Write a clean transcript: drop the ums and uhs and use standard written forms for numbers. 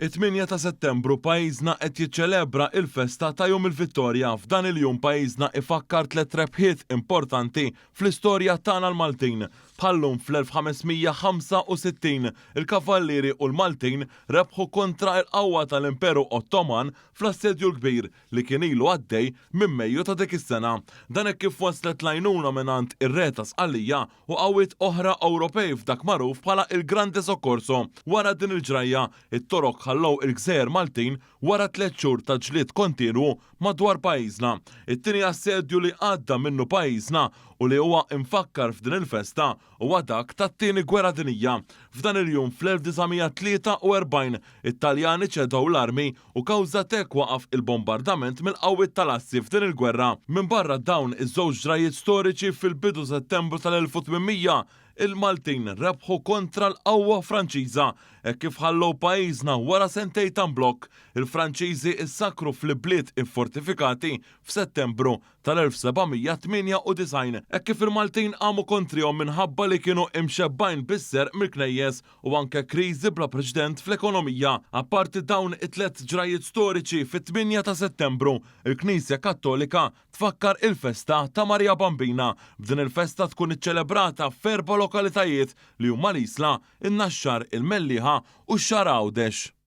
It-8 ta' Settembru pajjiżna qed jiċċelebra il-festa ta' Jum il-Vittorja. F'dan il-jum pajjiżna ifakkar 3 rebħiet importanti fl-istorja tagħna l-Maltin. Bħallum fl-1565 il-Kavallieri u l-Maltin rebħu kontra l-qawwa tal-Imperu Ottoman fl-assedju l-kbir li kien ilu għaddej minn Mejju ta' dik is-sena. Dan hekk kif waslet l-għajnuna mingħand ir-Re ta' Sqallija u qawwiet oħra Ewropej f'dak magħruf bħala il-Grande Soccorso. Wara din il-ġrajja, it-toroq ħallew il-Gżejjer Maltin wara 3 xhur ta' ġlied kontinwu madwar pajjiżna. It-tieni assedju li għadda minnu pajjiżna u li huwa infakkar f'din il-festa huwa dak tat-tieni gwerra dinjija. F'dan il-jum fl-1943 it-Taljani ċedew l-armi u kawżat hekk waqaf il-bombardament mill-qawwiet tal-Assi f'din il-gwerra. Minn barra dawn iż-żewġ ġrajiet storiċi fil-bidu Settembru tal-1800 il-Maltin rebħu kontra l-qawwa Franċiża hekk kif ħallew pajjiżna wara sentejn ta' mblokk. Il-Franċiżi issakru fl-bliet iffortifikati f'Settembru tal-1798 hekk kif il-Maltin qamu kontrihom minħabba li kienu imxebbajn bis-serq mill-knejjes u anke kriżi bla preċedent fl-ekonomija. Apparti dawn it-3 ġrajiet storiċi fit-8 ta' Settembru, il-Knisja Kattolika tfakkar il-festa ta' Marja Bambina. B'din il-festa tkun iċċelebrata f'erba' lokalitajiet li huma l-Isla, in-Naxxar, il-Mellieħa u x-Xahar Għawdex.